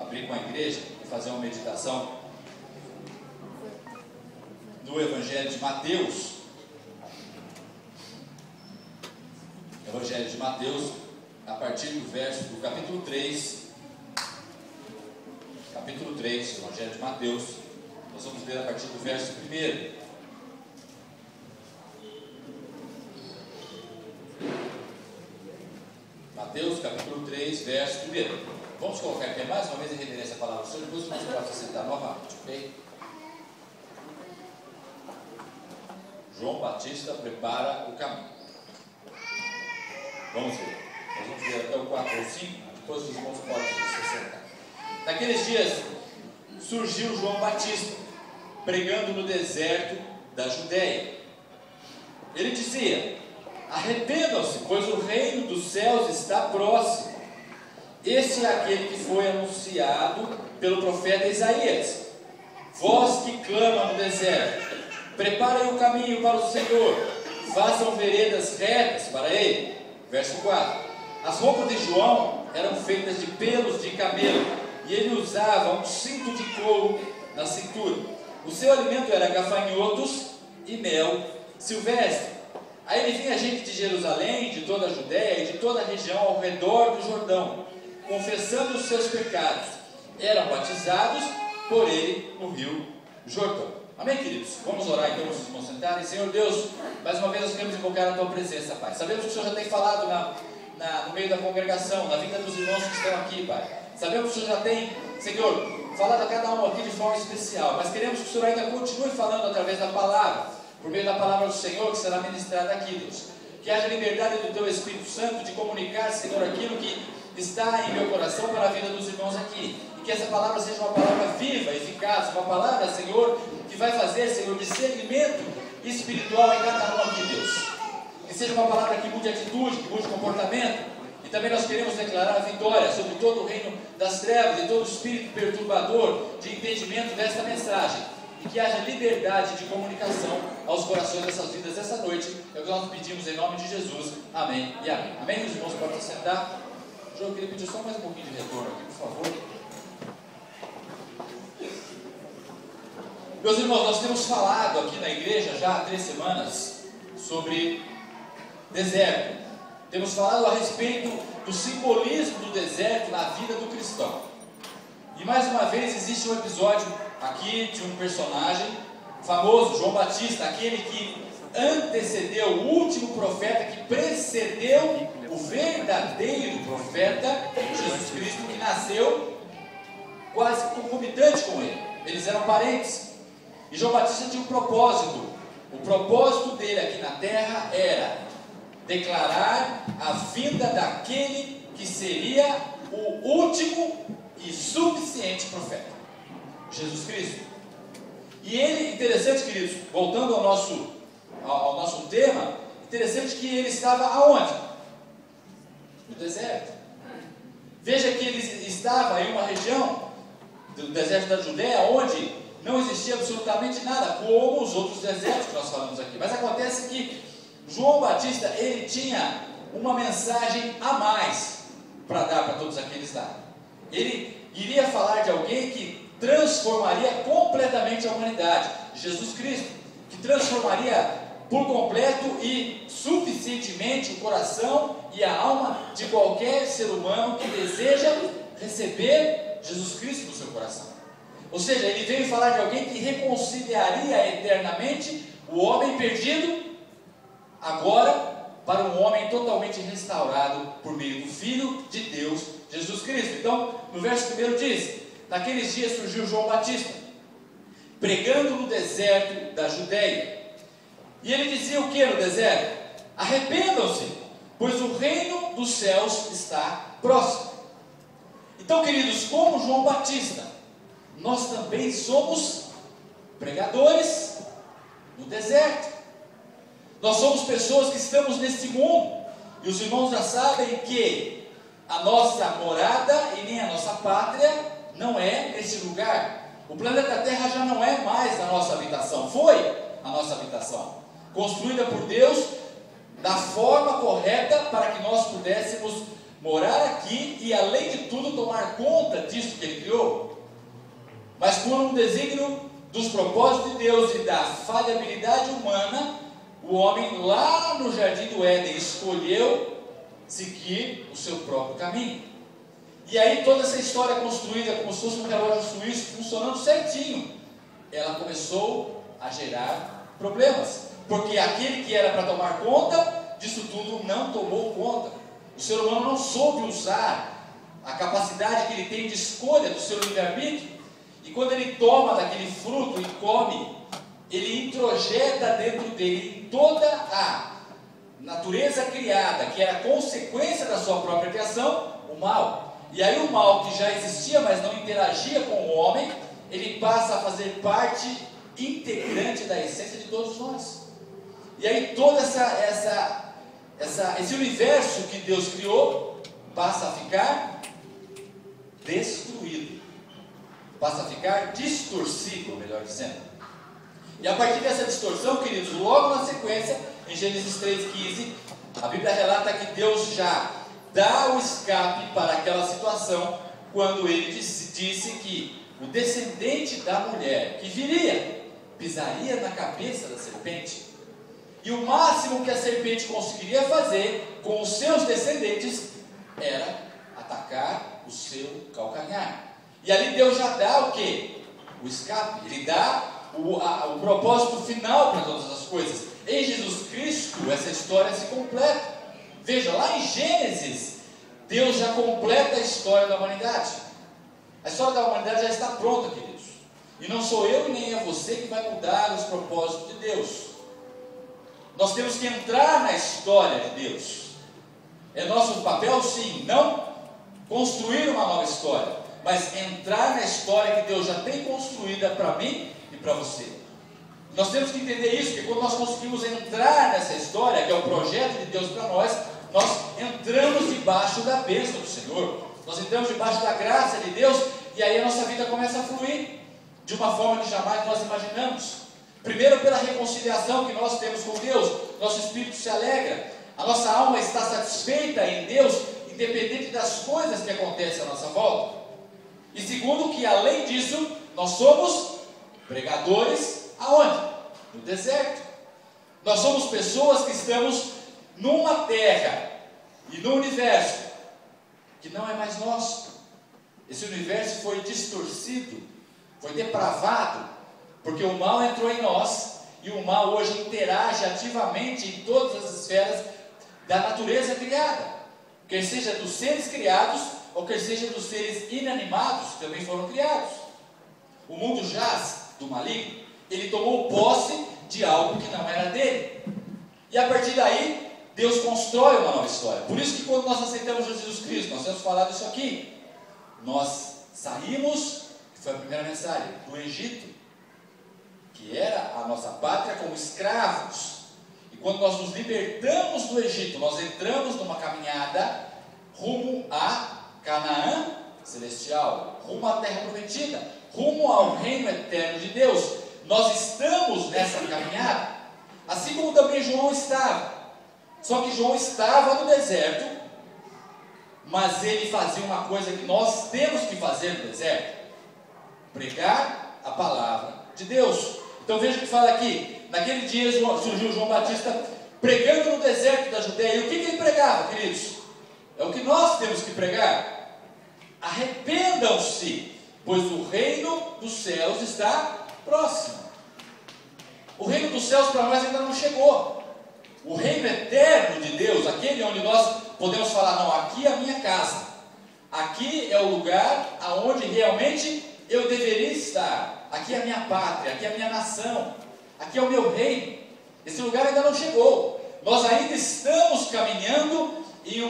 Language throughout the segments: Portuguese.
abrir com a igreja e fazer uma meditação no Evangelho de Mateus. Evangelho de Mateus, a partir do capítulo 3. Capítulo 3, Evangelho de Mateus. Nós vamos ler a partir do verso 1. Mateus, capítulo 3, verso 1. Vamos colocar aqui mais uma vez em reverência a palavra do Senhor, depois nós podemos sentar novamente, ok? João Batista prepara o caminho. Vamos ver. Nós vamos ver até o 4 ou 5, depois os irmãos podem se sentar. Naqueles dias surgiu João Batista, pregando no deserto da Judéia. Ele dizia: arrependam-se, pois o reino dos céus está próximo. Este é aquele que foi anunciado pelo profeta Isaías. Vós que clama no deserto, preparem o caminho para o Senhor, façam veredas retas para ele. Verso 4. As roupas de João eram feitas de pelos de camelo, e ele usava um cinto de couro na cintura. O seu alimento era gafanhotos e mel silvestre. Aí ele vinha gente de Jerusalém, de toda a Judéia e de toda a região ao redor do Jordão, confessando os seus pecados. Eram batizados por ele no rio Jordão. Amém, queridos? Vamos orar então, vocês vão sentarem. Senhor Deus, mais uma vez nós queremos invocar a Tua presença, Pai. Sabemos que o Senhor já tem falado no meio da congregação, na vida dos irmãos que estão aqui, Pai. Sabemos que o Senhor já tem, Senhor, falado a cada um aqui de forma especial, mas queremos que o Senhor ainda continue falando através da palavra, por meio da palavra do Senhor que será ministrada aqui, Deus. Que haja liberdade do Teu Espírito Santo de comunicar, Senhor, aquilo que está em meu coração para a vida dos irmãos aqui. E que essa palavra seja uma palavra viva, eficaz, uma palavra, Senhor, que vai fazer, Senhor, discernimento espiritual em cada um aqui, Deus. Que seja uma palavra que mude atitude, que mude comportamento. E também nós queremos declarar a vitória sobre todo o reino das trevas e todo o espírito perturbador de entendimento desta mensagem. E que haja liberdade de comunicação aos corações dessas vidas essa noite. É o que nós pedimos em nome de Jesus. Amém e amém. Amém? Os irmãos podem sentar. João, eu queria pedir só mais um pouquinho de retorno aqui, por favor. Meus irmãos, nós temos falado aqui na igreja já há 3 semanas sobre deserto. Temos falado a respeito do simbolismo do deserto na vida do cristão. E mais uma vez existe um episódio aqui de um personagem famoso, João Batista, aquele que antecedeu o último profeta, que precedeu o verdadeiro profeta, Jesus Cristo, que nasceu quase concomitante com ele. Eles eram parentes. E João Batista tinha um propósito. O propósito dele aqui na terra era declarar a vinda daquele que seria o último e suficiente profeta, Jesus Cristo. E ele, interessante, queridos, voltando ao nosso tema, interessante que ele estava aonde? No deserto. Veja que ele estava em uma região do deserto da Judéia, onde não existia absolutamente nada, como os outros desertos que nós falamos aqui. Mas acontece que João Batista, ele tinha uma mensagem a mais para dar para todos aqueles lá. Ele iria falar de alguém que transformaria completamente a humanidade, Jesus Cristo, que transformaria por completo e suficientemente o coração e a alma de qualquer ser humano que deseja receber Jesus Cristo no seu coração. Ou seja, ele veio falar de alguém que reconciliaria eternamente o homem perdido agora para um homem totalmente restaurado por meio do Filho de Deus, Jesus Cristo. Então, no verso 1 diz: naqueles dias surgiu João Batista, pregando no deserto da Judéia. E ele dizia o que no deserto? Arrependam-se, pois o reino dos céus está próximo. Então, queridos, como João Batista, nós também somos pregadores no deserto. Nós somos pessoas que estamos neste mundo, e os irmãos já sabem que a nossa morada e nem a nossa pátria não é neste lugar. O planeta Terra já não é mais a nossa habitação, foi a nossa habitação, construída por Deus da forma correta para que nós pudéssemos morar aqui e, além de tudo, tomar conta disso que Ele criou. Mas por um desígnio dos propósitos de Deus e da falhabilidade humana, o homem lá no jardim do Éden escolheu seguir o seu próprio caminho. E aí toda essa história construída como se fosse um relógio suíço funcionando certinho, ela começou a gerar problemas, porque aquele que era para tomar conta disso tudo não tomou conta. O ser humano não soube usar a capacidade que ele tem de escolha do seu livre-arbítrio, e quando ele toma daquele fruto e come, ele introjeta dentro dele toda a natureza criada, que era consequência da sua própria criação, o mal. E aí o mal que já existia, mas não interagia com o homem, ele passa a fazer parte integrante da essência de todos nós. E aí todo esse universo que Deus criou passa a ficar destruído, passa a ficar distorcido, melhor dizendo. E a partir dessa distorção, queridos, logo na sequência, em Gênesis 3,15, a Bíblia relata que Deus já dá o escape para aquela situação, quando ele disse que o descendente da mulher que viria, pisaria na cabeça da serpente, e o máximo que a serpente conseguiria fazer com os seus descendentes era atacar o seu calcanhar. E ali Deus já dá o quê? O escape, ele dá o propósito final para todas as coisas. Em Jesus Cristo, essa história se completa. Veja, lá em Gênesis, Deus já completa a história da humanidade. A história da humanidade já está pronta, queridos. E não sou eu e nem é você que vai mudar os propósitos de Deus. Nós temos que entrar na história de Deus. É nosso papel, sim, não construir uma nova história, mas entrar na história que Deus já tem construída para mim e para você. Nós temos que entender isso, que quando nós conseguimos entrar nessa história, que é o projeto de Deus para nós entramos debaixo da bênção do Senhor, nós entramos debaixo da graça de Deus, e aí a nossa vida começa a fluir de uma forma que jamais nós imaginamos. Primeiro, pela reconciliação que nós temos com Deus, nosso espírito se alegra, a nossa alma está satisfeita em Deus, independente das coisas que acontecem à nossa volta. E segundo, que além disso, nós somos pregadores aonde? No deserto. Nós somos pessoas que estamos numa terra e no universo que não é mais nosso. Esse universo foi distorcido, foi depravado, porque o mal entrou em nós, e o mal hoje interage ativamente em todas as esferas da natureza criada, quer seja dos seres criados, ou quer seja dos seres inanimados que também foram criados. O mundo jaz do maligno, ele tomou posse de algo que não era dele, e a partir daí, Deus constrói uma nova história. Por isso que quando nós aceitamos Jesus Cristo, nós temos falado isso aqui, nós saímos, que foi a primeira mensagem, do Egito, que era a nossa pátria, como escravos. E quando nós nos libertamos do Egito, nós entramos numa caminhada rumo a Canaã celestial, rumo à terra prometida, rumo ao reino eterno de Deus. Nós estamos nessa caminhada, assim como também João estava. Só que João estava no deserto, mas ele fazia uma coisa que nós temos que fazer no deserto: pregar a palavra de Deus. Então veja o que fala aqui. Naquele dia surgiu João Batista pregando no deserto da Judeia. E o que ele pregava, queridos? É o que nós temos que pregar. Arrependam-se, pois o reino dos céus está próximo. O reino dos céus para nós ainda não chegou. O reino eterno de Deus, aquele onde nós podemos falar, não, aqui é a minha casa, aqui é o lugar aonde realmente eu deveria estar, aqui é a minha pátria, aqui é a minha nação, aqui é o meu reino. Esse lugar ainda não chegou. Nós ainda estamos caminhando em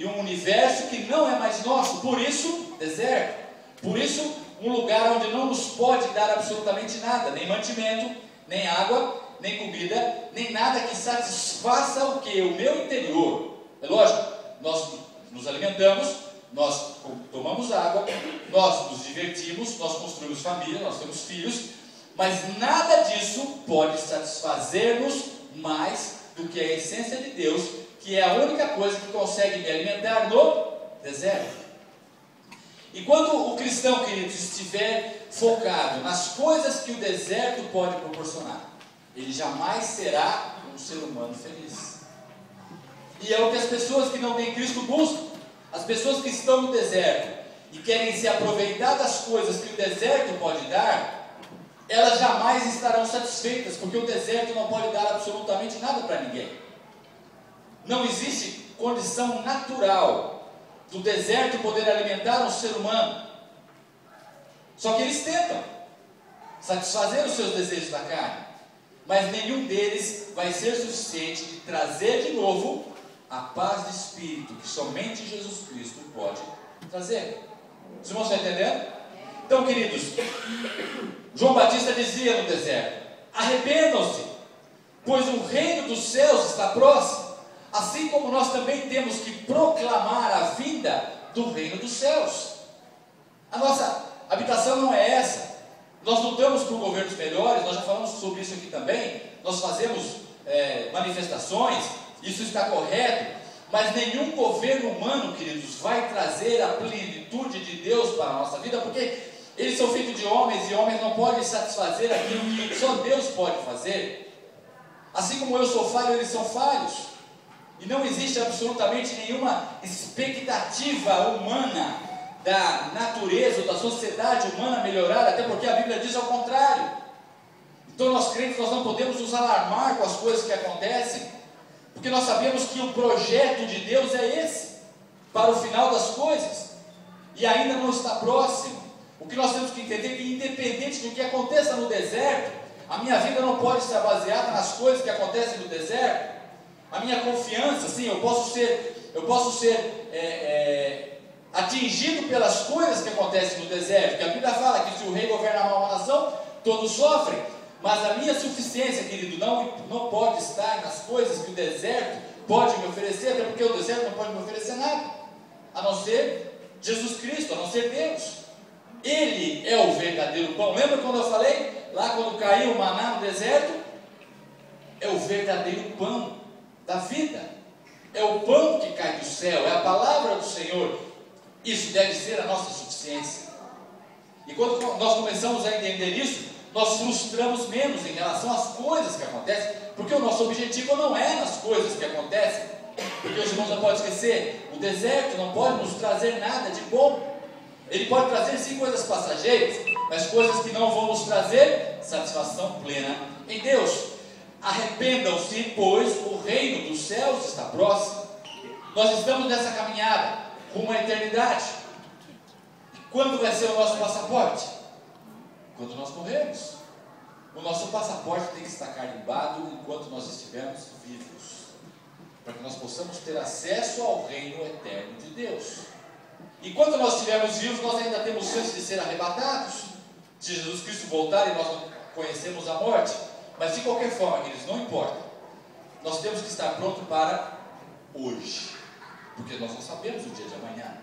um universo que não é mais nosso. Por isso, deserto. Por isso, um lugar onde não nos pode dar absolutamente nada, nem mantimento, nem água, nem comida, nem nada que satisfaça o que? O meu interior. É lógico, nós nos alimentamos, nós tomamos água, nós nos divertimos, nós construímos família, nós temos filhos, mas nada disso pode satisfazer-nos mais do que a essência de Deus, que é a única coisa que consegue me alimentar no deserto. E quando o cristão, queridos, estiver focado nas coisas que o deserto pode proporcionar, ele jamais será um ser humano feliz. E é o que as pessoas que não têm Cristo buscam. As pessoas que estão no deserto e querem se aproveitar das coisas que o deserto pode dar, elas jamais estarão satisfeitas, porque o deserto não pode dar absolutamente nada para ninguém. Não existe condição natural do deserto poder alimentar um ser humano. Só que eles tentam satisfazer os seus desejos da carne, mas nenhum deles vai ser suficiente de trazer de novo a paz de espírito que somente Jesus Cristo pode trazer. Os irmãos estão entendendo? Então, queridos, João Batista dizia no deserto: arrependam-se, pois o reino dos céus está próximo. Assim como nós também temos que proclamar a vinda do reino dos céus. A nossa habitação não é essa. Nós lutamos por governos melhores, nós já falamos sobre isso aqui também. Nós fazemos manifestações, isso está correto, mas nenhum governo humano, queridos, vai trazer a plenitude de Deus para a nossa vida, porque eles são feitos de homens, e homens não podem satisfazer aquilo que só Deus pode fazer. Assim como eu sou falho, eles são falhos, e não existe absolutamente nenhuma expectativa humana da natureza ou da sociedade humana melhorar, até porque a Bíblia diz ao contrário. Então nós crentes, nós não podemos nos alarmar com as coisas que acontecem, porque nós sabemos que o projeto de Deus é esse, para o final das coisas, e ainda não está próximo. O que nós temos que entender é que, independente do que aconteça no deserto, a minha vida não pode estar baseada nas coisas que acontecem no deserto. A minha confiança, sim, eu posso ser atingido pelas coisas que acontecem no deserto, porque a Bíblia fala que se o rei governa mal uma nação, todos sofrem. Mas a minha suficiência, querido, não pode estar nas coisas que o deserto pode me oferecer, até porque o deserto não pode me oferecer nada, a não ser Jesus Cristo, a não ser Deus. Ele é o verdadeiro pão. Lembra quando eu falei, lá quando caiu o maná no deserto? É o verdadeiro pão da vida. É o pão que cai do céu, é a palavra do Senhor. Isso deve ser a nossa suficiência. E quando nós começamos a entender isso, nós frustramos menos em relação às coisas que acontecem, porque o nosso objetivo não é nas coisas que acontecem, porque os irmãos não podem esquecer, o deserto não pode nos trazer nada de bom. Ele pode trazer sim coisas passageiras, mas coisas que não vão nos trazer satisfação plena em Deus. Arrependam-se, pois o reino dos céus está próximo. Nós estamos nessa caminhada rumo à eternidade. E quando vai ser o nosso passaporte? Quando nós morrermos. O nosso passaporte tem que estar carimbado enquanto nós estivermos vivos, para que nós possamos ter acesso ao reino eterno de Deus. E quando nós estivermos vivos, nós ainda temos chance de ser arrebatados, se Jesus Cristo voltar e nós não conhecemos a morte. Mas de qualquer forma, queridos, não importa, nós temos que estar prontos para hoje, porque nós não sabemos o dia de amanhã.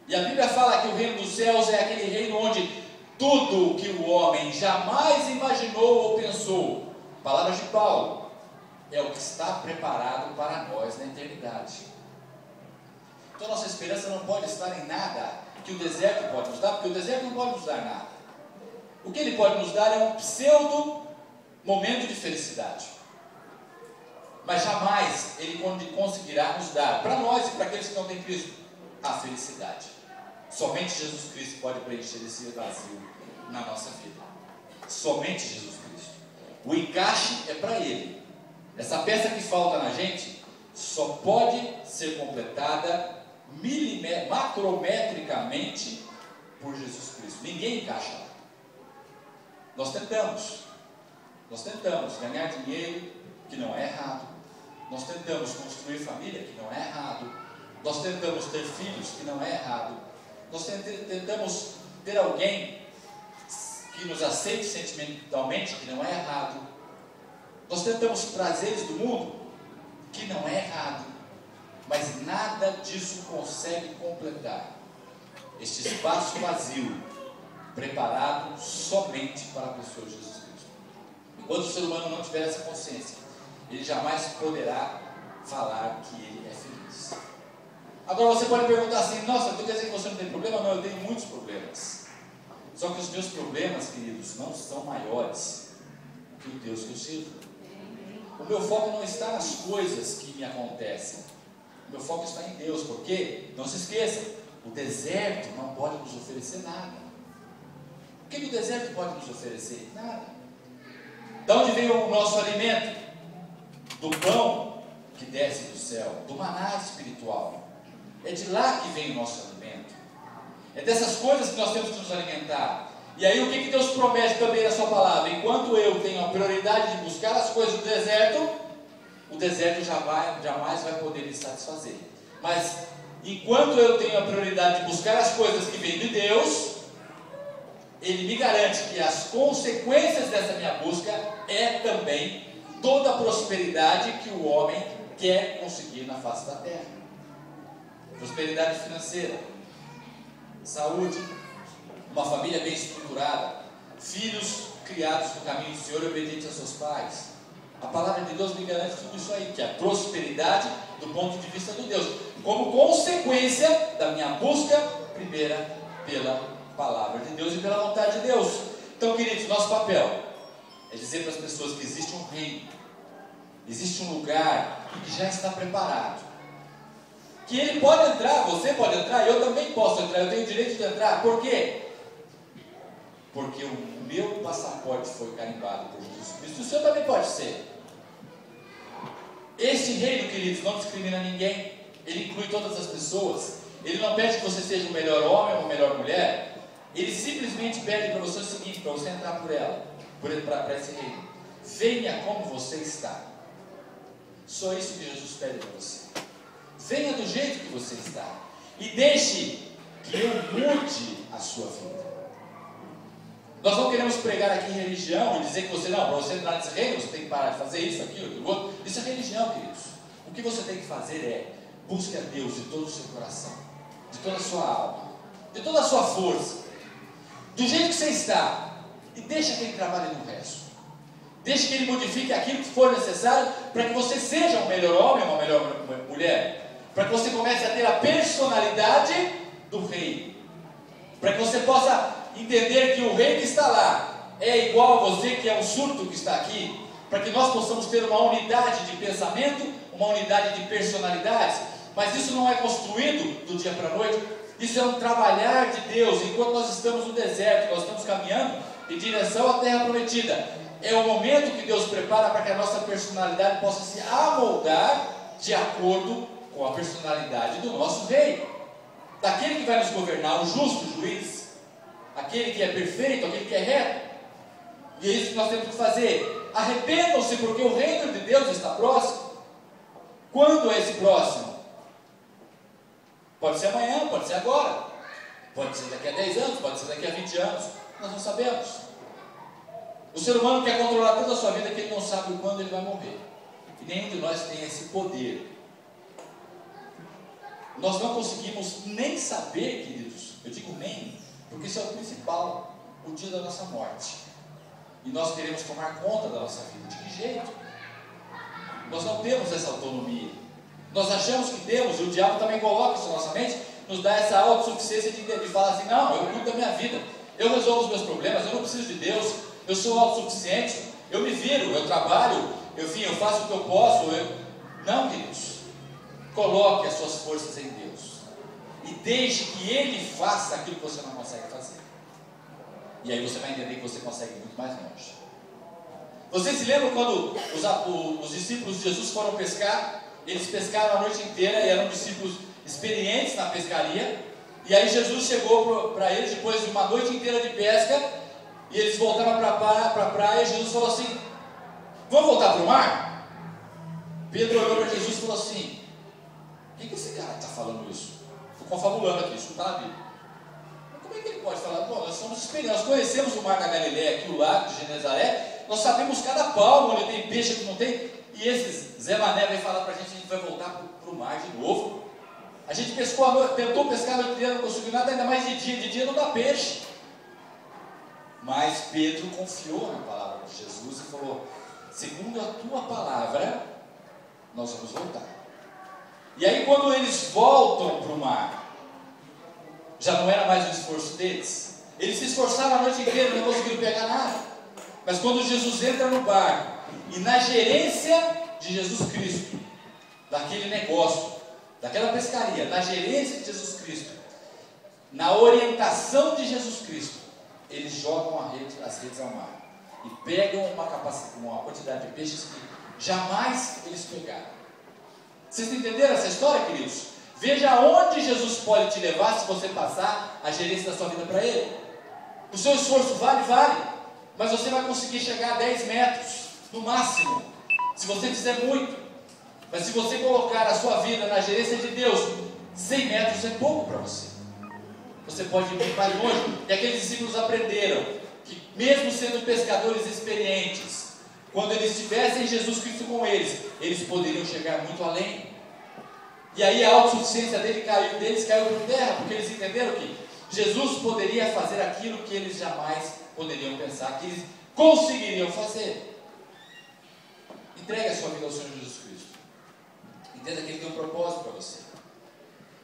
E a Bíblia fala que o reino dos céus é aquele reino onde tudo o que o homem jamais imaginou ou pensou, palavras de Paulo, é o que está preparado para nós na eternidade. Então nossa esperança não pode estar em nada que o deserto pode nos dar, porque o deserto não pode nos dar nada. O que ele pode nos dar é um pseudo momento de felicidade, mas jamais ele conseguirá nos dar, para nós e para aqueles que não têm Cristo, a felicidade. Somente Jesus Cristo pode preencher esse vazio na nossa vida. Somente Jesus Cristo. O encaixe é para Ele. Essa peça que falta na gente só pode ser completada macrometricamente por Jesus Cristo. Ninguém encaixa lá. Nós tentamos ganhar dinheiro, que não é errado. Nós tentamos construir família, que não é errado. Nós tentamos ter filhos, que não é errado. Nós tentamos ter alguém que nos aceite sentimentalmente, que não é errado. Nós tentamos prazeres do mundo, que não é errado. Mas nada disso consegue completar este espaço vazio, preparado somente para a pessoa de Jesus Cristo. Enquanto o ser humano não tiver essa consciência, ele jamais poderá falar que ele é feliz. Agora você pode perguntar assim: nossa, quer dizer que você não tem problema? Não, eu tenho muitos problemas. Só que os meus problemas, queridos, não são maiores que o Deus que eu sirvo. O meu foco não está nas coisas que me acontecem. O meu foco está em Deus, porque, não se esqueça, o deserto não pode nos oferecer nada. O que o deserto pode nos oferecer? Nada. De onde vem o nosso alimento? Do pão que desce do céu, do maná espiritual. É de lá que vem o nosso alimento. É dessas coisas que nós temos que nos alimentar. E aí o que Deus promete também na sua palavra? Enquanto eu tenho a prioridade de buscar as coisas do deserto, o deserto jamais vai poder me satisfazer. Mas enquanto eu tenho a prioridade de buscar as coisas que vêm de Deus, Ele me garante que as consequências dessa minha busca é também toda a prosperidade que o homem quer conseguir na face da terra. Prosperidade financeira, saúde, uma família bem estruturada, filhos criados no caminho do Senhor e obedientes a seus pais. A palavra de Deus me garante tudo isso aí, que é a prosperidade do ponto de vista de Deus, como consequência da minha busca primeira pela palavra de Deus e pela vontade de Deus. Então, queridos, nosso papel é dizer para as pessoas que existe um reino, existe um lugar que já está preparado, que ele pode entrar, você pode entrar, eu também posso entrar, eu tenho o direito de entrar. Por quê? Porque o meu passaporte foi carimbado por Jesus Cristo, o seu também pode ser. Este reino, queridos, não discrimina ninguém, ele inclui todas as pessoas. Ele não pede que você seja o melhor homem ou a melhor mulher, ele simplesmente pede para você o seguinte, para você entrar por ela, para esse reino: venha como você está. Só isso que Jesus pede para você. Venha do jeito que você está e deixe que eu mude a sua vida. Nós não queremos pregar aqui religião e dizer que você, não, para você entrar nesse reino, você tem que parar de fazer isso, aquilo, aquilo outro. Isso é religião, queridos. O que você tem que fazer é: busque a Deus de todo o seu coração, de toda a sua alma, de toda a sua força, do jeito que você está, e deixa que Ele trabalhe no resto. Deixe que Ele modifique aquilo que for necessário para que você seja um melhor homem ou uma melhor mulher, para que você comece a ter a personalidade do rei, para que você possa entender que o rei que está lá é igual a você, que é um surdo que está aqui, para que nós possamos ter uma unidade de pensamento, uma unidade de personalidades. Mas isso não é construído do dia para a noite, isso é um trabalhar de Deus. Enquanto nós estamos no deserto, nós estamos caminhando em direção à terra prometida, é o momento que Deus prepara para que a nossa personalidade possa se amoldar de acordo com a personalidade do nosso rei, daquele que vai nos governar, o justo juiz, aquele que é perfeito, aquele que é reto. E é isso que nós temos que fazer. Arrependam-se, porque o reino de Deus está próximo. Quando é esse próximo? Pode ser amanhã, pode ser agora, pode ser daqui a 10 anos, pode ser daqui a 20 anos, nós não sabemos. O ser humano quer controlar toda a sua vida, que ele não sabe o quando ele vai morrer, e nenhum de nós tem esse poder. Nós não conseguimos nem saber, queridos, eu digo nem, porque isso é o principal, o dia da nossa morte. E nós queremos tomar conta da nossa vida. De que jeito? Nós não temos essa autonomia. Nós achamos que temos, e o diabo também coloca isso na nossa mente, nos dá essa autossuficiência de falar assim: não, eu cuido da minha vida, eu resolvo os meus problemas, eu não preciso de Deus, eu sou autossuficiente, eu me viro, eu trabalho, eu faço o que eu posso. Não, queridos. Coloque as suas forças em Deus e deixe que Ele faça aquilo que você não consegue fazer. E aí você vai entender que você consegue muito mais longe. Vocês se lembram quando os discípulos de Jesus foram pescar? Eles pescaram a noite inteira e eram discípulos experientes na pescaria. E aí Jesus chegou para eles depois de uma noite inteira de pesca, e eles voltaram para a praia, e Jesus falou assim: vamos voltar para o mar? Pedro olhou para Jesus e falou assim: o que esse cara está falando isso? Estou confabulando aqui, isso não está na Bíblia. Mas como é que ele pode falar? Bom, nós somos experientes, nós conhecemos o mar da Galileia, aqui o lago de Genezaré, nós sabemos cada palmo onde tem peixe, onde não tem. E esses Zé Mané vem falar para a gente vai voltar para o mar de novo. A gente pescou tentou pescar a noite inteira, não conseguiu nada, ainda mais de dia não dá peixe. Mas Pedro confiou na palavra de Jesus e falou: segundo a tua palavra, nós vamos voltar. E aí quando eles voltam para o mar, já não era mais o esforço deles. Eles se esforçaram a noite inteira, não conseguiram pegar nada. Mas quando Jesus entra no barco, e na gerência de Jesus Cristo, daquele negócio, daquela pescaria, na gerência de Jesus Cristo, na orientação de Jesus Cristo, eles jogam as redes ao mar e pegam uma quantidade de peixes que jamais eles pegaram. Vocês entenderam essa história, queridos? Veja aonde Jesus pode te levar se você passar a gerência da sua vida para Ele. O seu esforço vale, mas você vai conseguir chegar a 10 metros, no máximo, se você fizer muito. Mas se você colocar a sua vida na gerência de Deus, 100 metros é pouco para você. Você pode ir mais longe. E aqueles discípulos aprenderam que mesmo sendo pescadores experientes, quando eles tivessem Jesus Cristo com eles, eles poderiam chegar muito além. E aí a autossuficiência deles caiu por terra, porque eles entenderam que Jesus poderia fazer aquilo que eles jamais poderiam pensar, que eles conseguiriam fazer. Entregue a sua vida ao Senhor Jesus Cristo. Entenda que Ele tem um propósito para você.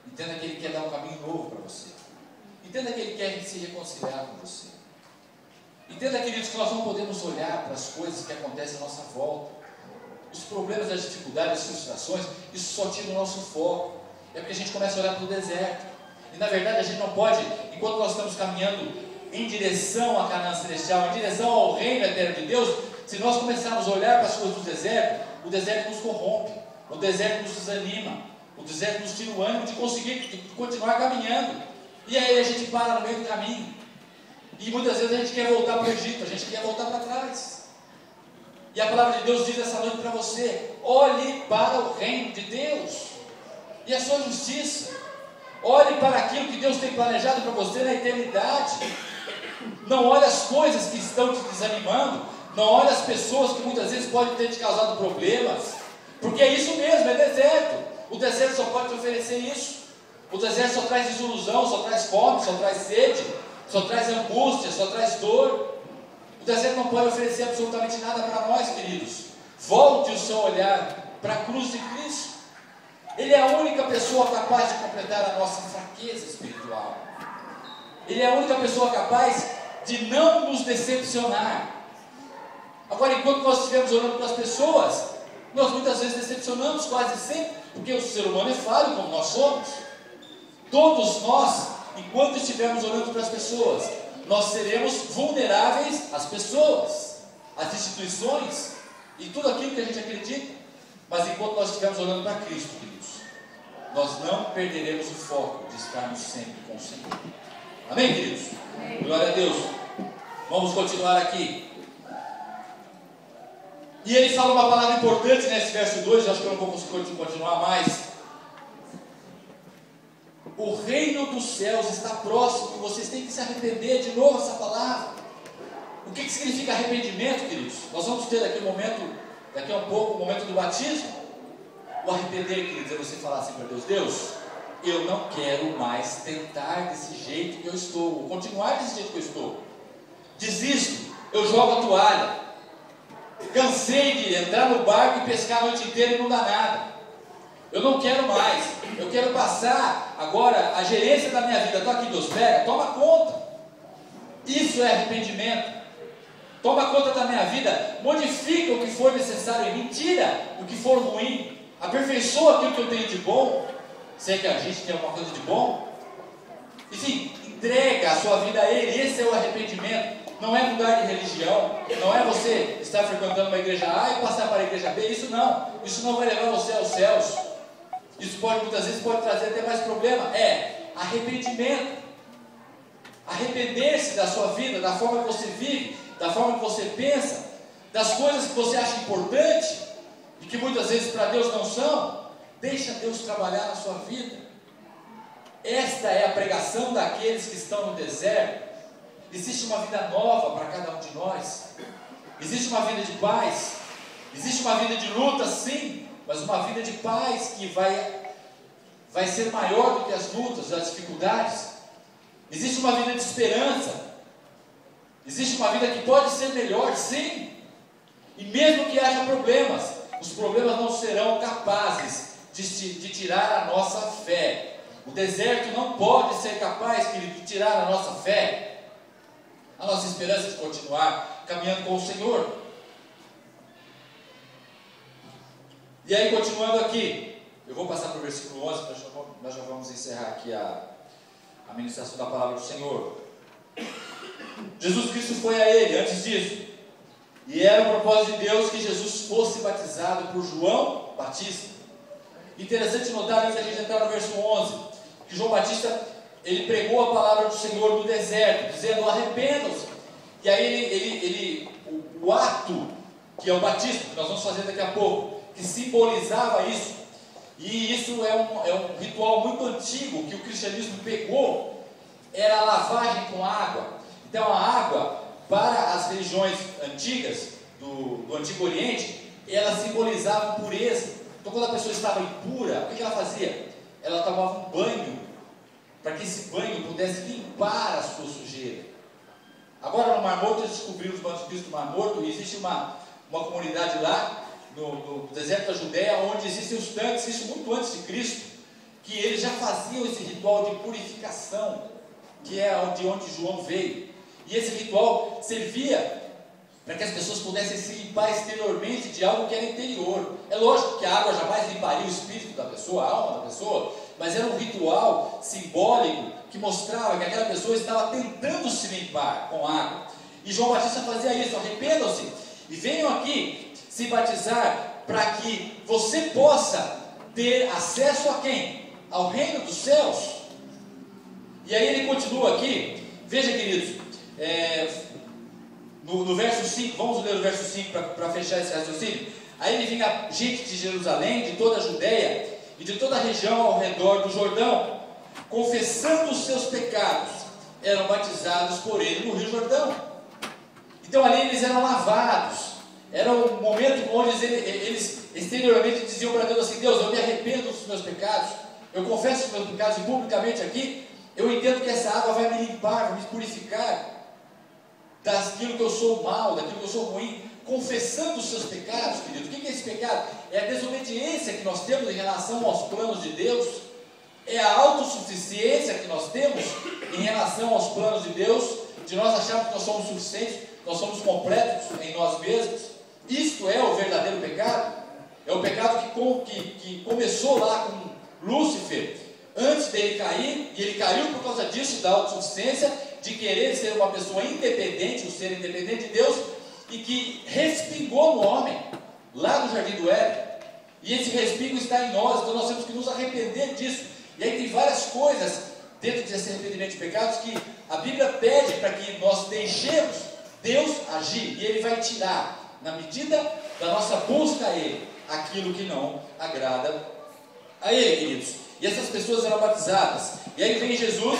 Entenda que Ele quer dar um caminho novo para você. Entenda que Ele quer se reconciliar com você. Entenda, queridos, que nós não podemos olhar para as coisas que acontecem à nossa volta. Os problemas, as dificuldades, as frustrações, isso só tira o nosso foco. É porque a gente começa a olhar para o deserto. E na verdade a gente não pode, enquanto nós estamos caminhando em direção à Canaã Celestial, em direção ao reino eterno de Deus, se nós começarmos a olhar para as coisas do deserto, o deserto nos corrompe, o deserto nos desanima, o deserto nos tira o ânimo de continuar caminhando. E aí a gente para no meio do caminho. E muitas vezes a gente quer voltar para o Egito, a gente quer voltar para trás. E a palavra de Deus diz essa noite para você: olhe para o reino de Deus e a sua justiça. Olhe para aquilo que Deus tem planejado para você na eternidade. Não olhe as coisas que estão te desanimando. Não olhe as pessoas que muitas vezes podem ter te causado problemas. Porque é isso mesmo, é deserto. O deserto só pode te oferecer isso. O deserto só traz desilusão, só traz fome, só traz sede, só traz angústia, só traz dor. O deserto não pode oferecer absolutamente nada para nós, queridos. Volte o seu olhar para a cruz de Cristo. Ele é a única pessoa capaz de completar a nossa fraqueza espiritual. Ele é a única pessoa capaz de não nos decepcionar. Agora, enquanto nós estivermos olhando para as pessoas, nós muitas vezes decepcionamos, quase sempre, porque o ser humano é falho como nós somos. Todos nós, enquanto estivermos olhando para as pessoas, nós seremos vulneráveis às pessoas, às instituições e tudo aquilo que a gente acredita. Mas enquanto nós estivermos olhando para Cristo, queridos, nós não perderemos o foco de estarmos sempre com o Senhor. Amém, queridos? Amém. Glória a Deus. Vamos continuar aqui. E ele fala uma palavra importante nesse verso 2, acho que eu não vou conseguir continuar mais. O reino dos céus está próximo, e vocês têm que se arrepender. De novo essa palavra. O que significa arrependimento, queridos? Nós vamos ter daqui a um pouco, o momento do batismo. O arrepender, queridos, é você falar assim para Deus: Deus, eu não quero mais tentar desse jeito que eu estou, ou continuar desse jeito que eu estou. Desisto, eu jogo a toalha. Cansei de entrar no barco e pescar a noite inteira e não dá nada. Eu não quero mais. Eu quero passar agora a gerência da minha vida. Estou aqui, Deus, pega, toma conta. Isso é arrependimento. Toma conta da minha vida. Modifica o que for necessário em mim. Tira o que for ruim. Aperfeiçoa aquilo que eu tenho de bom. Se é que a gente tem alguma coisa de bom. Enfim, entrega a sua vida a Ele. Esse é o arrependimento. Não é mudar de religião. Não é você estar frequentando uma igreja A e passar para a igreja B. Isso não. Isso não vai levar você aos céus. Isso muitas vezes pode trazer até mais problema. É arrependimento. Arrepender-se da sua vida, da forma que você vive, da forma que você pensa, das coisas que você acha importante e que muitas vezes para Deus não são. Deixa Deus trabalhar na sua vida. Esta é a pregação daqueles que estão no deserto. Existe uma vida nova para cada um de nós. Existe uma vida de paz. Existe uma vida de luta, sim, mas uma vida de paz que vai ser maior do que as lutas, as dificuldades. Existe uma vida de esperança. Existe uma vida que pode ser melhor, sim. E mesmo que haja problemas, os problemas não serão capazes de tirar a nossa fé. O deserto não pode ser capaz, querido, de tirar a nossa fé, a nossa esperança de continuar caminhando com o Senhor. E aí, continuando aqui, eu vou passar para o versículo 11, nós já vamos encerrar aqui a ministração da palavra do Senhor. Jesus Cristo foi a ele, antes disso, e era o propósito de Deus que Jesus fosse batizado por João Batista. Interessante notar, antes da gente entrar no verso 11, que João Batista, ele pregou a palavra do Senhor no deserto, dizendo: arrependam-se. E aí o ato, que é o batismo, que nós vamos fazer daqui a pouco, que simbolizava isso, e isso é um ritual muito antigo, que o cristianismo pegou, era a lavagem com água. Então a água, para as religiões antigas, do Antigo Oriente, ela simbolizava pureza. Então quando a pessoa estava impura, o que ela fazia? Ela tomava um banho, para que esse banho pudesse limpar a sua sujeira. Agora no Mar Morto, eles descobriram os manuscritos do Mar Morto, e existe uma comunidade lá, no deserto da Judéia, onde existem os tanques, isso muito antes de Cristo, que eles já faziam esse ritual de purificação, que é de onde João veio. E esse ritual servia para que as pessoas pudessem se limpar exteriormente de algo que era interior. É lógico que a água jamais limparia o espírito da pessoa, a alma da pessoa, mas era um ritual simbólico que mostrava que aquela pessoa estava tentando se limpar com água. E João Batista fazia isso: arrependam-se e venham aqui se batizar, para que você possa ter acesso a quem? Ao reino dos céus. E aí ele continua aqui, veja, queridos, no verso 5, vamos ler o verso 5 para fechar esse raciocínio. Aí ele vinha gente de Jerusalém, de toda a Judéia e de toda a região ao redor do Jordão, confessando os seus pecados, eram batizados por ele no Rio Jordão. Então ali eles eram lavados. Era um momento onde eles exteriormente diziam para Deus assim: Deus, eu me arrependo dos meus pecados, eu confesso os meus pecados, e publicamente aqui, eu entendo que essa água vai me limpar, vai me purificar daquilo que eu sou mal, daquilo que eu sou ruim, confessando os seus pecados, querido. O que é esse pecado? É a desobediência que nós temos em relação aos planos de Deus, é a autossuficiência que nós temos em relação aos planos de Deus, de nós acharmos que nós somos suficientes, nós somos completos em nós mesmos. Isto é o verdadeiro pecado. É o pecado que começou lá com Lúcifer, antes dele cair, e ele caiu por causa disso, da autossuficiência, de querer ser uma pessoa independente, um ser independente de Deus, e que respingou no homem, lá no Jardim do Éden. E esse respingo está em nós, então nós temos que nos arrepender disso. E aí tem várias coisas dentro desse arrependimento de pecados que a Bíblia pede para que nós deixemos Deus agir, e Ele vai tirar, na medida da nossa busca a Ele, aquilo que não agrada a Ele, queridos. E essas pessoas eram batizadas. E aí vem Jesus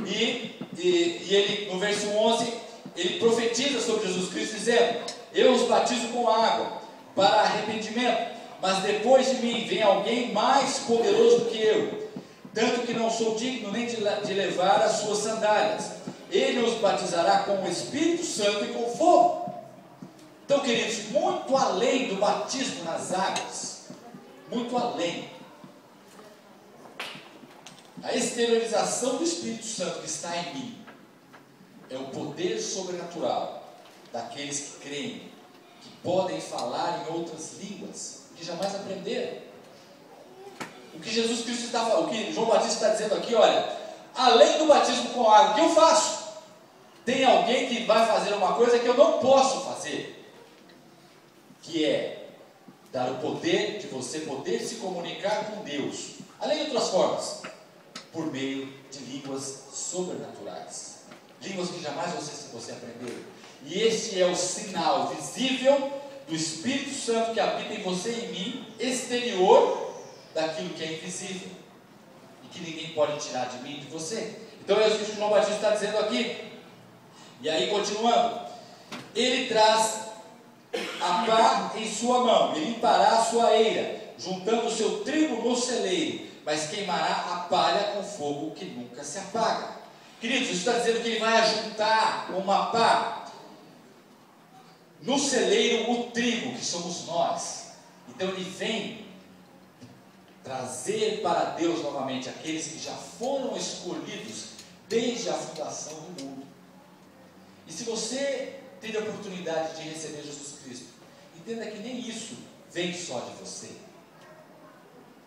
e ele, no verso 11, ele profetiza sobre Jesus Cristo, dizendo: eu os batizo com água para arrependimento, mas depois de mim vem alguém mais poderoso do que eu, tanto que não sou digno nem de levar as suas sandálias. Ele os batizará com o Espírito Santo e com fogo. Então, queridos, muito além do batismo nas águas, muito além, a exteriorização do Espírito Santo que está em mim é o poder sobrenatural daqueles que creem, que podem falar em outras línguas, que jamais aprenderam. O que Jesus Cristo está falando, o que João Batista está dizendo aqui: olha, além do batismo com água, o que eu faço? Tem alguém que vai fazer uma coisa que eu não posso fazer, que é dar o poder de você poder se comunicar com Deus, além de outras formas, por meio de línguas sobrenaturais, línguas que jamais você aprendeu. E esse é o sinal visível do Espírito Santo que habita em você e em mim, exterior daquilo que é invisível e que ninguém pode tirar de mim e de você. Então é isso que João Batista está dizendo aqui. E aí, continuando, ele traz a pá em sua mão, e limpará a sua eira, juntando o seu trigo no celeiro, mas queimará a palha com fogo que nunca se apaga. Queridos, isso está dizendo que ele vai ajuntar uma pá no celeiro, o trigo, que somos nós. Então ele vem trazer para Deus novamente aqueles que já foram escolhidos desde a fundação do mundo. E se você teve a oportunidade de receber Jesus Cristo, entenda que nem isso vem só de você.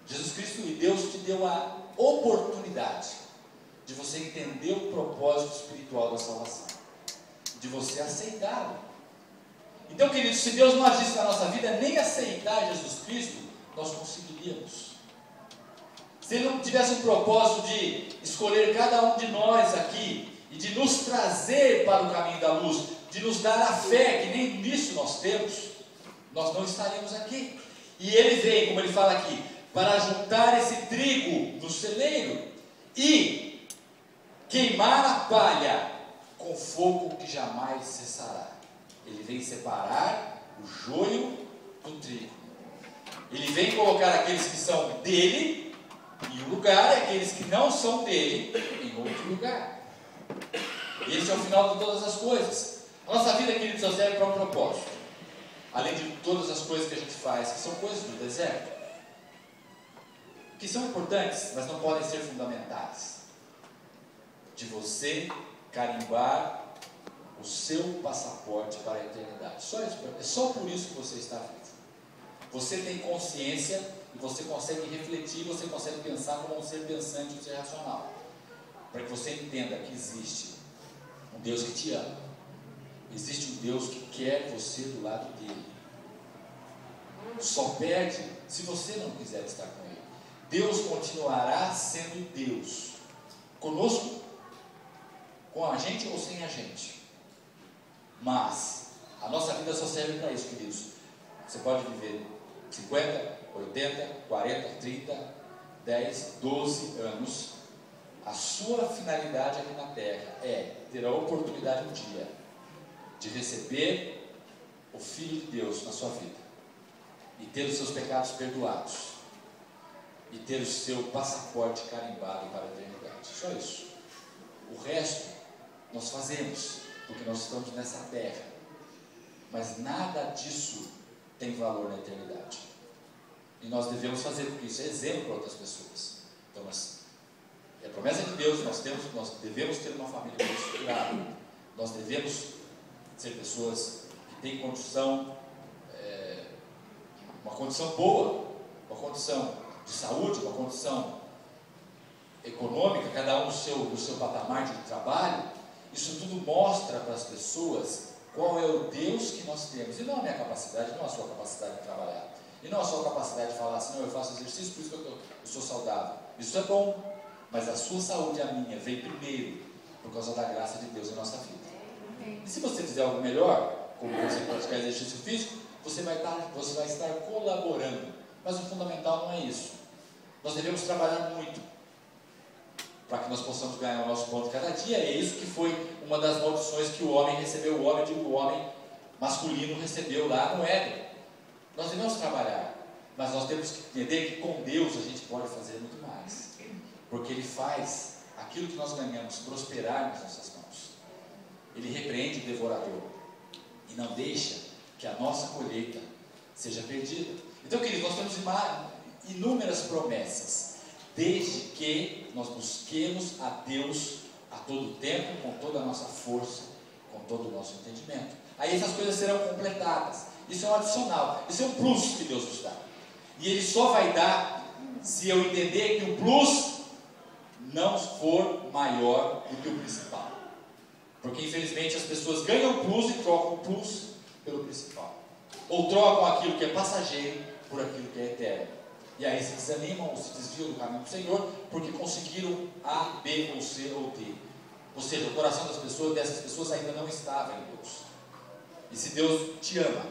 Jesus Cristo e Deus te deu a oportunidade de você entender o propósito espiritual da salvação, de você aceitá-lo. Então, queridos, se Deus não agisse na nossa vida, nem aceitar Jesus Cristo, nós conseguiríamos. Se Ele não tivesse um propósito de escolher cada um de nós aqui, e de nos trazer para o caminho da luz, de nos dar a fé, que nem nisso nós temos, nós não estaríamos aqui. E Ele vem, como Ele fala aqui, para juntar esse trigo no celeiro e queimar a palha com fogo que jamais cessará. Ele vem separar o joio do trigo. Ele vem colocar aqueles que são dele em um lugar, e aqueles que não são dele em outro lugar. E esse é o final de todas as coisas. A nossa vida, queridos, só serve para um propósito. Além de todas as coisas que a gente faz, que são coisas do deserto, que são importantes, mas não podem ser fundamentais. De você carimbar o seu passaporte para a eternidade. É só por isso que você está vivo. Você tem consciência e você consegue refletir, você consegue pensar como um ser pensante, um ser racional. Para que você entenda que existe um Deus que te ama. Existe um Deus que quer você do lado dele. Só perde se você não quiser estar com ele. Deus continuará sendo Deus. Conosco, com a gente ou sem a gente. Mas a nossa vida só serve para isso, queridos. Você pode viver 50, 80, 40, 30, 10, 12 anos. A sua finalidade aqui na terra é ter a oportunidade um dia de receber o Filho de Deus na sua vida e ter os seus pecados perdoados e ter o seu passaporte carimbado para a eternidade. Só isso. O resto nós fazemos porque nós estamos nessa terra, mas nada disso tem valor na eternidade. E nós devemos fazer, porque isso é exemplo para outras pessoas. Então, é a promessa de Deus, nós devemos ter uma família bem estruturada, nós devemos ser pessoas que têm condição, uma condição boa, uma condição de saúde, uma condição econômica, cada um no seu patamar de trabalho. Isso tudo mostra para as pessoas qual é o Deus que nós temos, e não a minha capacidade, não a sua capacidade de trabalhar, e não a sua capacidade de falar assim, não, eu faço exercício, por isso que eu sou saudável. Isso é bom. Mas a sua saúde e a minha vem primeiro por causa da graça de Deus em nossa vida. E se você fizer algo melhor, como você praticar exercício físico, você vai estar colaborando. Mas o fundamental não é isso. Nós devemos trabalhar muito para que nós possamos ganhar o nosso pão de cada dia. É isso que foi uma das maldições que o homem recebeu, o homem masculino recebeu lá no Éden. Nós devemos trabalhar, mas nós temos que entender que com Deus a gente pode fazer muito mais. Porque Ele faz aquilo que nós ganhamos prosperar nas nossas mãos. Ele repreende o devorador e não deixa que a nossa colheita seja perdida. Então, queridos, nós temos inúmeras promessas, desde que nós busquemos a Deus a todo tempo, com toda a nossa força, com todo o nosso entendimento. Aí essas coisas serão completadas. Isso é um adicional, isso é um plus que Deus nos dá. E Ele só vai dar se eu entender que o plus não for maior do que o principal. Porque infelizmente as pessoas ganham o plus e trocam o plus pelo principal. Ou trocam aquilo que é passageiro por aquilo que é eterno. E aí se desanimam ou se desviam do caminho do Senhor porque conseguiram A, B ou C ou D. Ou seja, o coração dessas pessoas ainda não estava em Deus. E se Deus te ama,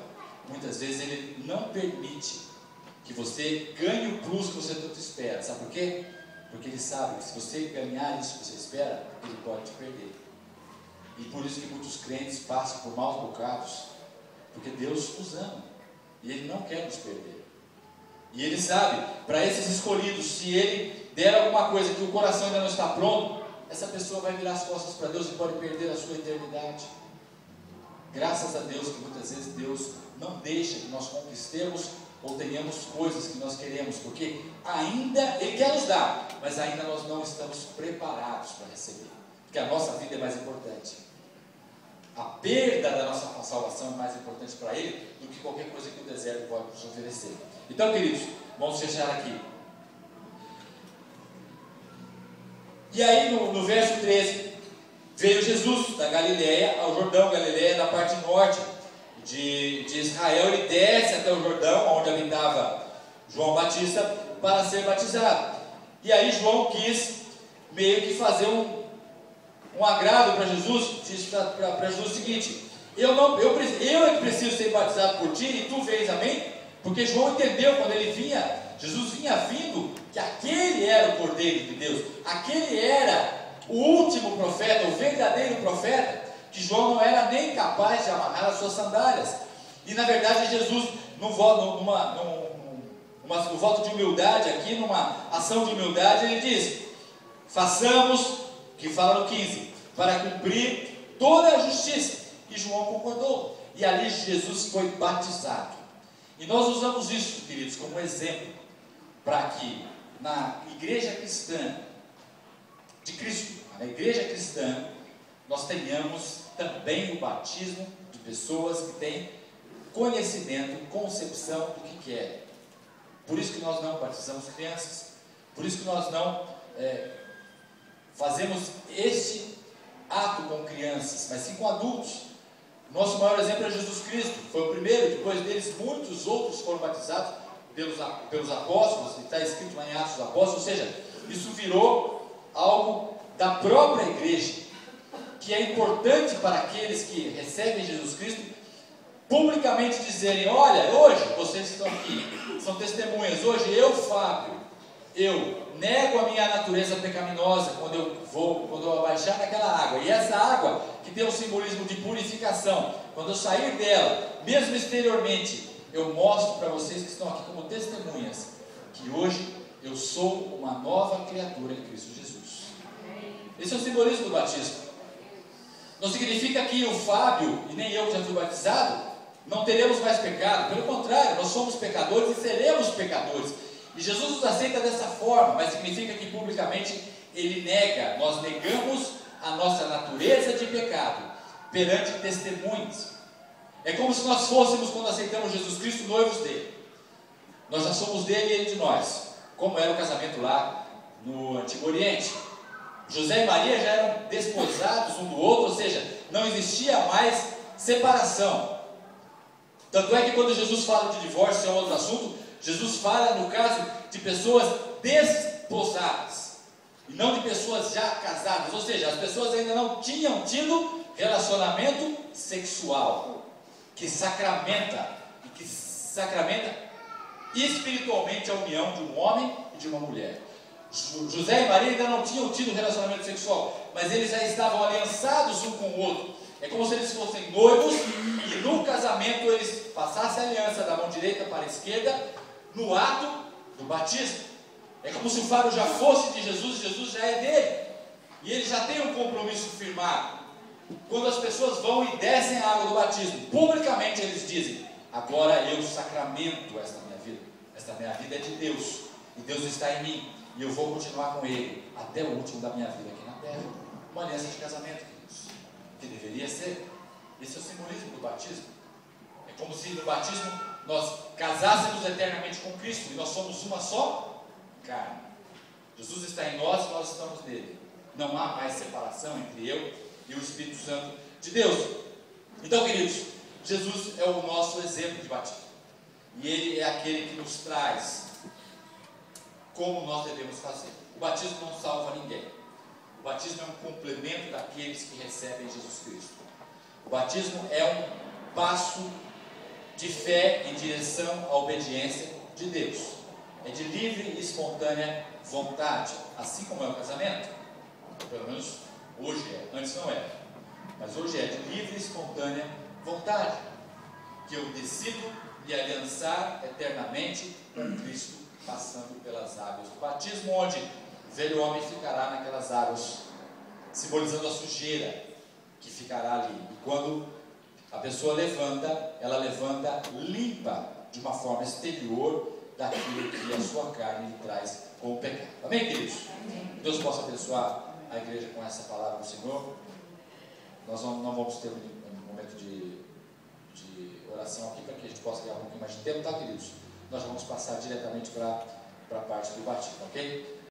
muitas vezes Ele não permite que você ganhe o plus que você tanto espera. Sabe por quê? Porque Ele sabe que se você ganhar isso que você espera, Ele pode te perder. E por isso que muitos crentes passam por maus bocados, porque Deus os ama e Ele não quer nos perder. E Ele sabe, para esses escolhidos, se Ele der alguma coisa que o coração ainda não está pronto, essa pessoa vai virar as costas para Deus e pode perder a sua eternidade. Graças a Deus que muitas vezes Deus não deixa que nós conquistemos ou tenhamos coisas que nós queremos, porque ainda Ele quer nos dar, mas ainda nós não estamos preparados para receber, porque a nossa vida é mais importante. A perda da nossa salvação é mais importante para Ele do que qualquer coisa que o deserto pode nos oferecer. Então, queridos, vamos fechar aqui. E aí no verso 13, veio Jesus da Galileia ao Jordão. Galileia na parte norte de Israel. Ele desce até o Jordão, onde habitava João Batista, para ser batizado. E aí João quis meio que fazer um agrado para Jesus. Disse para Jesus o seguinte: eu é que preciso ser batizado por ti, e tu vens a mim? Porque João entendeu quando ele vinha, Jesus vinha vindo, que aquele era o Cordeiro de Deus, aquele era o último profeta, o verdadeiro profeta, que João não era nem capaz de amarrar as suas sandálias. E na verdade Jesus, num voto de humildade aqui, numa ação de humildade, ele diz: façamos, que fala no 15, para cumprir toda a justiça. E João concordou, e ali Jesus foi batizado. E nós usamos isso, queridos, como exemplo, para que na igreja cristã de Cristo, na igreja cristã, nós tenhamos também o batismo de pessoas que têm conhecimento, concepção do que querem. Por isso que nós não batizamos crianças, por isso que nós não fazemos este ato com crianças, mas sim com adultos. Nosso maior exemplo é Jesus Cristo, foi o primeiro. Depois deles muitos outros foram batizados pelos apóstolos, e está escrito lá em Atos dos Apóstolos. Ou seja, isso virou algo da própria igreja, que é importante para aqueles que recebem Jesus Cristo publicamente dizerem: olha, hoje vocês estão aqui, são testemunhas, hoje eu, Fábio, eu nego a minha natureza pecaminosa quando eu abaixar naquela água, e essa água que tem um simbolismo de purificação, quando eu sair dela, mesmo exteriormente, eu mostro para vocês que estão aqui como testemunhas, que hoje eu sou uma nova criatura em Cristo Jesus. Esse é o simbolismo do batismo. Não significa que o Fábio, e nem eu que já fui batizado, não teremos mais pecado. Pelo contrário, nós somos pecadores e seremos pecadores. E Jesus nos aceita dessa forma, mas significa que publicamente Ele nega, nós negamos a nossa natureza de pecado perante testemunhas. É como se nós fôssemos, quando aceitamos Jesus Cristo, noivos dele. Nós já somos dele e ele de nós, como era o casamento lá no Antigo Oriente. José e Maria já eram desposados um do outro, ou seja, não existia mais separação. Tanto é que quando Jesus fala de divórcio, é outro assunto, Jesus fala no caso de pessoas desposadas, e não de pessoas já casadas, ou seja, as pessoas ainda não tinham tido relacionamento sexual, que sacramenta espiritualmente a união de um homem e de uma mulher. José e Maria ainda não tinham tido relacionamento sexual, mas eles já estavam aliançados um com o outro. É como se eles fossem noivos e no casamento eles passassem a aliança da mão direita para a esquerda no ato do batismo. É como se o Fábio já fosse de Jesus, Jesus já é dele, e ele já tem um compromisso firmado. Quando as pessoas vão e descem a água do batismo, publicamente eles dizem: agora eu sacramento esta minha vida. Esta minha vida é de Deus, e Deus está em mim, e eu vou continuar com Ele até o último da minha vida aqui na terra. Uma aliança de casamento, queridos, que deveria ser. Esse é o simbolismo do batismo. É como se no batismo nós casássemos eternamente com Cristo, e nós somos uma só carne. Jesus está em nós, nós estamos nele. Não há mais separação entre eu e o Espírito Santo de Deus. Então, queridos, Jesus é o nosso exemplo de batismo, e Ele é aquele que nos traz como nós devemos fazer. O batismo não salva ninguém. O batismo é um complemento daqueles que recebem Jesus Cristo. O batismo é um passo de fé em direção à obediência de Deus. É de livre e espontânea vontade, assim como é o casamento. Pelo menos hoje é, antes não era, mas hoje é de livre e espontânea vontade, que eu decido me aliançar eternamente com Cristo, passando pelas águas do batismo, onde o velho homem ficará naquelas águas, simbolizando a sujeira que ficará ali. E quando a pessoa levanta, ela levanta limpa de uma forma exterior daquilo que a sua carne lhe traz como pecado. Amém, queridos? Deus possa abençoar a igreja com essa palavra do Senhor. Nós não vamos ter um momento de oração aqui para que a gente possa ganhar um pouquinho mais de tempo, tá, queridos? Nós vamos passar diretamente para a parte do batismo, ok?